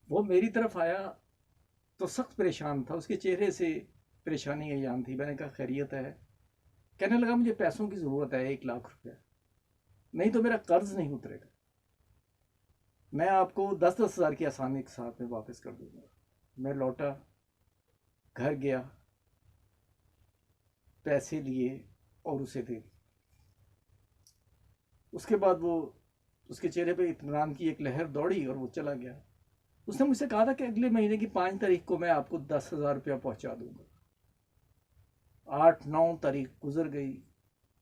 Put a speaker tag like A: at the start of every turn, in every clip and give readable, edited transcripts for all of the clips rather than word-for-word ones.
A: وہ میری طرف آیا تو سخت پریشان تھا، اس کے چہرے سے پریشانی عیان تھی. میں نے کہا خیریت ہے؟ کہنے لگا مجھے پیسوں کی ضرورت ہے 1 لاکھ روپیہ، نہیں تو میرا قرض نہیں اترے گا. میں آپ کو 10-10 ہزار کی آسانی کے ساتھ میں واپس کر دوں گا. میں لوٹا، گھر گیا، پیسے لیے اور اسے دے دی. اس کے بعد وہ، اس کے چہرے پہ اطمینان کی ایک لہر دوڑی اور وہ چلا گیا. اس نے مجھ سے کہا تھا کہ اگلے مہینے کی 5 تاریخ کو میں آپ کو 10,000 روپیہ پہنچا دوں گا. 8-9 تاریخ گزر گئی،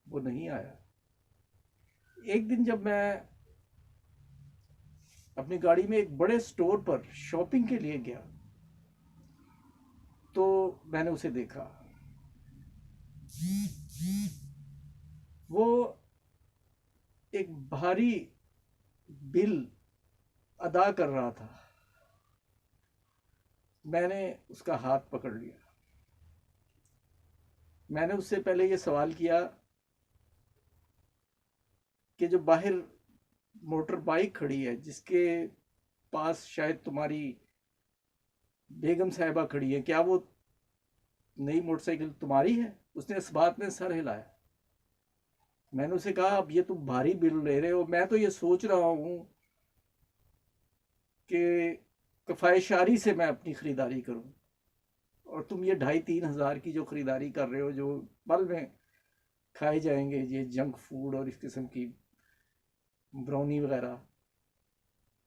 A: وہ نہیں آیا. ایک دن جب میں اپنی گاڑی میں ایک بڑے سٹور پر شاپنگ کے لیے گیا تو میں نے اسے دیکھا. وہ ایک بھاری بل ادا کر رہا تھا. میں نے اس کا ہاتھ پکڑ لیا. میں نے اس سے پہلے یہ سوال کیا کہ جو باہر موٹر بائک کھڑی ہے، جس کے پاس شاید تمہاری بیگم صاحبہ کھڑی ہے، کیا وہ نئی موٹر سائیکل تمہاری ہے؟ اس نے اس بات میں سر ہلایا. میں نے اسے کہا اب یہ تم بھاری بل لے رہے ہو، میں تو یہ سوچ رہا ہوں کہ کفایت سے میں اپنی خریداری کروں، اور تم یہ 2,500-3,000 کی جو خریداری کر رہے ہو، جو پل میں کھائے جائیں گے، یہ جنک فوڈ اور اس قسم کی براؤنی وغیرہ.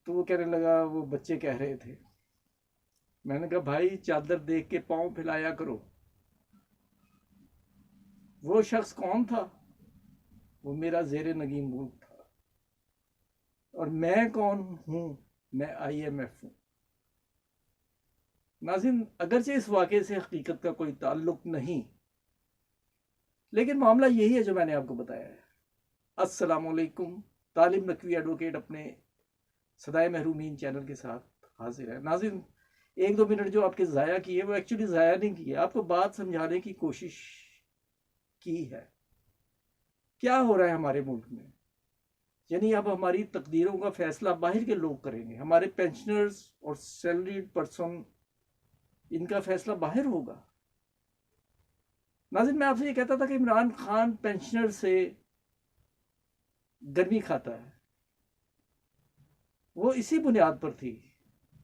A: تو وہ کہنے لگا وہ بچے کہہ رہے تھے. میں نے کہا بھائی چادر دیکھ کے پاؤں پھیلایا کرو. وہ شخص کون تھا؟ وہ میرا زیر نگین ملک تھا. اور میں کون ہوں؟ میں IMF ہوں. ناظرین، اگرچہ اس واقعے سے حقیقت کا کوئی تعلق نہیں، لیکن معاملہ یہی ہے جو میں نے آپ کو بتایا ہے. السلام علیکم. طالب نقوی ایڈوکیٹ اپنے صدائے محرومین چینل کے ساتھ حاضر ہے. ناظرین، 1-2 منٹ جو آپ کے ضائع کیے وہ ایکچولی ضائع نہیں کیے، آپ کو بات سمجھانے کی کوشش کی ہے. کیا ہو رہا ہے ہمارے ملک میں؟ یعنی اب ہماری تقدیروں کا فیصلہ باہر کے لوگ کریں گے. ہمارے پینشنرز اور سیلریڈ پرسن، ان کا فیصلہ باہر ہوگا. ناظرین، میں آپ سے یہ کہتا تھا کہ عمران خان پینشنر سے گرمی کھاتا ہے. وہ اسی بنیاد پر تھی.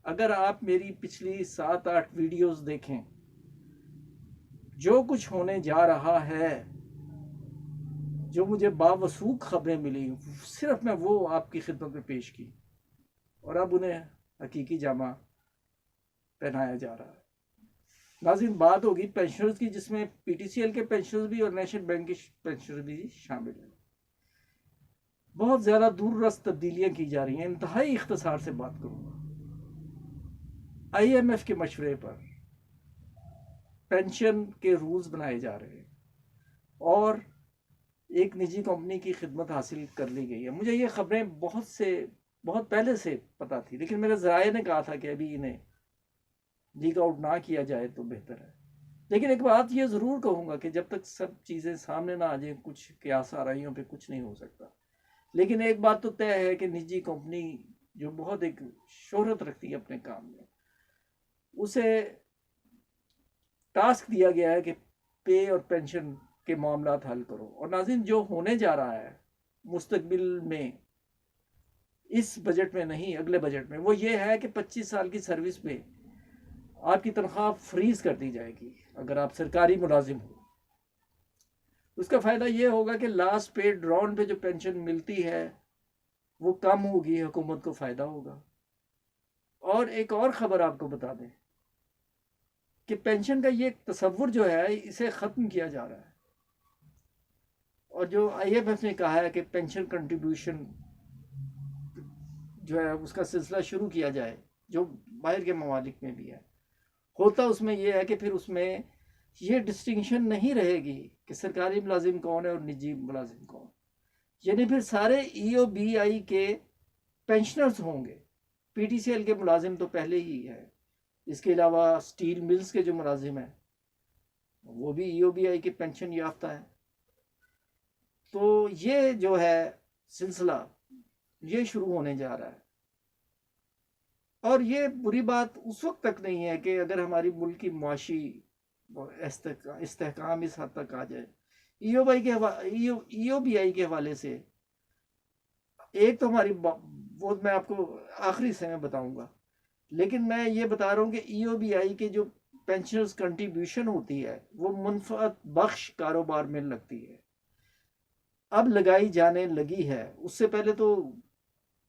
A: اگر آپ میری پچھلی 7-8 ویڈیوز دیکھیں، جو کچھ ہونے جا رہا ہے، جو مجھے باوثوق خبریں ملی، صرف میں وہ آپ کی خدمت میں پیش کی، اور اب انہیں حقیقی جامہ پہنایا جا رہا ہے. ناظرین، بات ہوگی پینشنرز کی، جس میں PTCL کے پینشنرز بھی اور نیشنل بینک کے پینشنرز بھی شامل ہیں. بہت زیادہ دور رس تبدیلیاں کی جا رہی ہیں. انتہائی اختصار سے بات کروں گا. IMF کے مشورے پر پینشن کے رولز بنائے جا رہے ہیں اور ایک نجی کمپنی کی خدمت حاصل کر لی گئی ہے. مجھے یہ خبریں بہت پہلے سے پتا تھی، لیکن میرے ذرائع نے کہا تھا کہ ابھی انہیں لیک آؤٹ نہ کیا جائے تو بہتر ہے. لیکن ایک بات یہ ضرور کہوں گا کہ جب تک سب چیزیں سامنے نہ آ جائیں، کچھ قیاس آرائیوں پہ کچھ نہیں ہو سکتا. لیکن ایک بات تو طے ہے کہ نجی کمپنی جو بہت ایک شہرت رکھتی ہے اپنے کام میں، اسے ٹاسک دیا گیا ہے کہ پے اور پینشن کے معاملات حل کرو. اور ناظرین، جو ہونے جا رہا ہے مستقبل میں، اس بجٹ میں نہیں اگلے بجٹ میں، وہ یہ ہے کہ 25 سال کی سروس میں آپ کی تنخواہ فریز کر دی جائے گی اگر آپ سرکاری ملازم ہو. اس کا فائدہ یہ ہوگا کہ لاسٹ پیڈ راؤنڈ پہ جو پینشن ملتی ہے وہ کم ہوگی، حکومت کو فائدہ ہوگا. اور ایک اور خبر آپ کو بتا دیں کہ پینشن کا یہ تصور جو ہے اسے ختم کیا جا رہا ہے. اور جو IMF نے کہا ہے کہ پینشن کنٹریبیوشن جو ہے اس کا سلسلہ شروع کیا جائے، جو باہر کے ممالک میں بھی ہے. ہوتا اس میں یہ ہے کہ پھر اس میں یہ ڈسٹنکشن نہیں رہے گی کہ سرکاری ملازم کون ہے اور نجی ملازم کون. یعنی پھر سارے EOBI کے پینشنرز ہوں گے. PTCL کے ملازم تو پہلے ہی ہے، اس کے علاوہ سٹیل ملز کے جو ملازم ہیں وہ بھی EOBI کے پینشن یافتہ ہیں. تو یہ جو ہے سلسلہ یہ شروع ہونے جا رہا ہے. اور یہ بری بات اس وقت تک نہیں ہے کہ اگر ہماری ملک کی معاشی استحکام اس حد تک آ جائے. ای او بی آئی کے حوالے سے ایک تو ہماری وہ میں آپ کو آخری حصے میں بتاؤں گا، لیکن میں یہ بتا رہا ہوں کہ ای او بی آئی کے جو پینشنرز کنٹریبیوشن ہوتی ہے وہ منفعت بخش کاروبار میں لگتی ہے، اب لگائی جانے لگی ہے. اس سے پہلے تو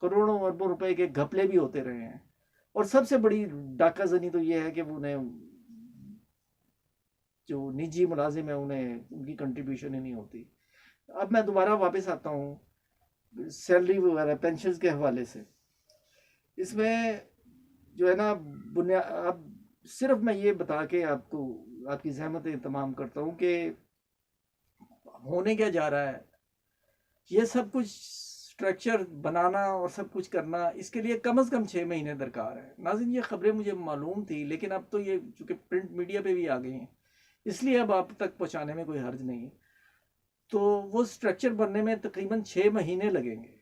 A: کروڑوں اربوں روپے کے گھپلے بھی ہوتے رہے ہیں. اور سب سے بڑی ڈاکہ زنی تو یہ ہے کہ انہیں جو نجی ملازم ہیں انہیں ان کی کنٹریبیوشن ہی نہیں ہوتی. اب میں دوبارہ واپس آتا ہوں سیلری وغیرہ پینشنز کے حوالے سے. اس میں جو ہے نا اب صرف میں یہ بتا کے آپ کو آپ کی زحمتیں تمام کرتا ہوں کہ ہونے کیا جا رہا ہے. یہ سب کچھ اسٹرکچر بنانا اور سب کچھ کرنا، اس کے لیے کم از کم 6 مہینے درکار ہے. ناظرین، یہ خبریں مجھے معلوم تھی، لیکن اب تو یہ چونکہ پرنٹ میڈیا پہ بھی آ گئی ہیں، اس لیے اب آپ تک پہنچانے میں کوئی حرج نہیں ہے. تو وہ اسٹرکچر بننے میں تقریباً 6 مہینے لگیں گے.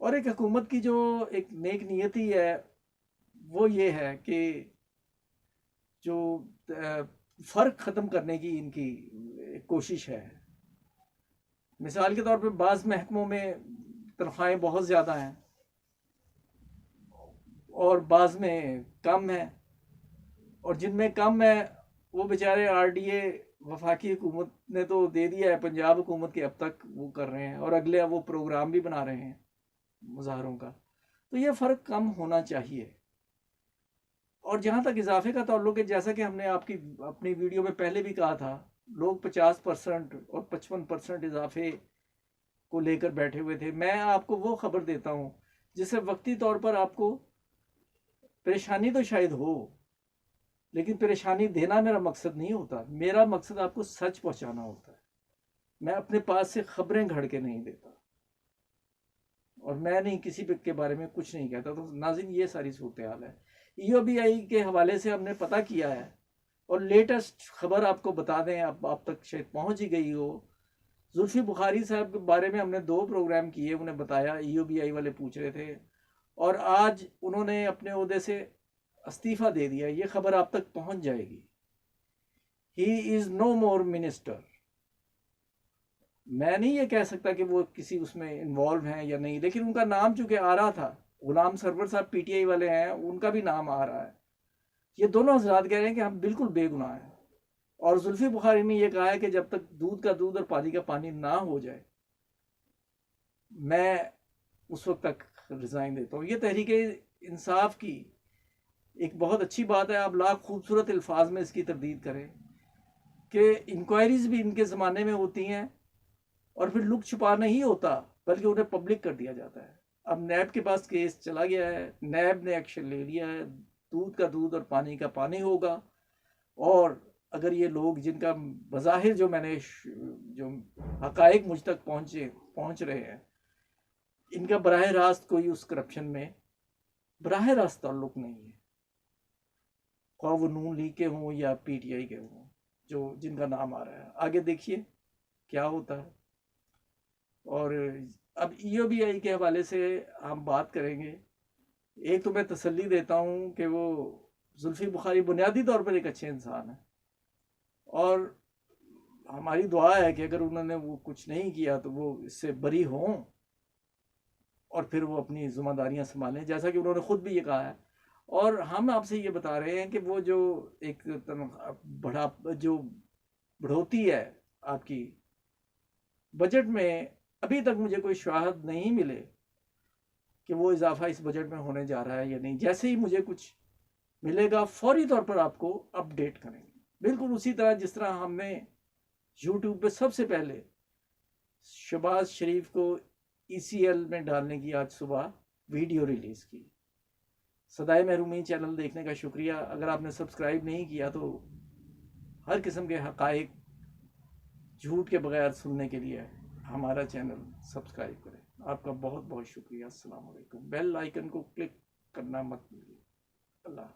A: اور ایک حکومت کی جو ایک نیک نیتی ہے وہ یہ ہے کہ جو فرق ختم کرنے کی ان کی کوشش ہے. مثال کے طور پہ بعض محکموں میں تنخواہیں بہت زیادہ ہیں اور بعض میں کم ہیں، اور جن میں کم ہے وہ بیچارے آر ڈی اے وفاقی حکومت نے تو دے دیا ہے، پنجاب حکومت کے اب تک وہ کر رہے ہیں، اور اگلے وہ پروگرام بھی بنا رہے ہیں مظاہروں کا. تو یہ فرق کم ہونا چاہیے. اور جہاں تک اضافے کا تعلق ہے، جیسا کہ ہم نے آپ کی اپنی ویڈیو میں پہلے بھی کہا تھا، لوگ 50% اور 55% اضافے کو لے کر بیٹھے ہوئے تھے. میں آپ کو وہ خبر دیتا ہوں جس سے وقتی طور پر آپ کو پریشانی تو شاید ہو، لیکن پریشانی دینا میرا مقصد نہیں ہوتا. میرا مقصد آپ کو سچ پہنچانا ہوتا ہے. میں اپنے پاس سے خبریں گھڑ کے نہیں دیتا، اور میں نہیں کسی کے بارے میں کچھ نہیں کہتا. تو ناظرین، یہ ساری صورتحال ہے. ای او بی آئی کے حوالے سے ہم نے پتہ کیا ہے، اور لیٹسٹ خبر آپ کو بتا دیں، آپ تک شاید پہنچ ہی گئی ہو. زلفی بخاری صاحب کے بارے میں ہم نے 2 پروگرام کیے، انہیں بتایا، ای او بی آئی والے پوچھ رہے تھے، اور آج انہوں نے اپنے عہدے سے استعفیٰ دے دیا. یہ خبر آپ تک پہنچ جائے گی. ہی از نو مور منسٹر. میں نہیں یہ کہہ سکتا کہ وہ کسی اس میں انوالو ہیں یا نہیں، لیکن ان کا نام چونکہ آ رہا تھا. غلام سرور صاحب پی ٹی آئی والے ہیں، ان کا بھی نام آ رہا ہے. یہ دونوں حضرات کہہ رہے ہیں کہ ہم بالکل بے گناہ ہیں. اور زلفی بخاری نے یہ کہا ہے کہ جب تک دودھ کا دودھ اور پانی کا پانی نہ ہو جائے میں اس وقت تک ریزائن دیتا ہوں. یہ تحریک انصاف کی ایک بہت اچھی بات ہے. آپ لاکھ خوبصورت الفاظ میں اس کی تردید کریں کہ انکوائریز بھی ان کے زمانے میں ہوتی ہیں، اور پھر لک چھپا نہیں ہوتا بلکہ انہیں پبلک کر دیا جاتا ہے. اب نیب کے پاس کیس چلا گیا ہے، نیب نے ایکشن لے لیا ہے. دودھ کا دودھ اور پانی کا پانی ہوگا. اور اگر یہ لوگ جن کا بظاہر جو میں نے جو حقائق مجھ تک پہنچ رہے ہیں، ان کا براہ راست کوئی اس کرپشن میں براہ راست تعلق نہیں ہے، خواہ وہ نون لیگ کے ہوں یا پی ٹی آئی کے ہوں، جن کا نام آ رہا ہے. آگے دیکھیے کیا ہوتا ہے. اور اب ای او بی آئی کے حوالے سے ہم بات کریں گے. ایک تو میں تسلی دیتا ہوں کہ وہ زلفی بخاری بنیادی طور پر ایک اچھے انسان ہیں، اور ہماری دعا ہے کہ اگر انہوں نے وہ کچھ نہیں کیا تو وہ اس سے بری ہوں، اور پھر وہ اپنی ذمہ داریاں سنبھالیں، جیسا کہ انہوں نے خود بھی یہ کہا ہے. اور ہم آپ سے یہ بتا رہے ہیں کہ وہ جو ایک بڑھوتی ہے آپ کی بجٹ میں، ابھی تک مجھے کوئی شواہد نہیں ملے کہ وہ اضافہ اس بجٹ میں ہونے جا رہا ہے یا نہیں. جیسے ہی مجھے کچھ ملے گا فوری طور پر آپ کو اپڈیٹ کریں گے، بالکل اسی طرح جس طرح ہم نے یوٹیوب پہ سب سے پہلے شہباز شریف کو ای سی ایل میں ڈالنے کی آج صبح ویڈیو ریلیز کی. صدائے محرومی چینل دیکھنے کا شکریہ. اگر آپ نے سبسکرائب نہیں کیا تو ہر قسم کے حقائق جھوٹ کے بغیر سننے کے لیے ہمارا چینل سبسکرائب کریں. آپ کا بہت بہت شکریہ. السلام علیکم. بیل آئیکن کو کلک کرنا مت بھولیے. اللہ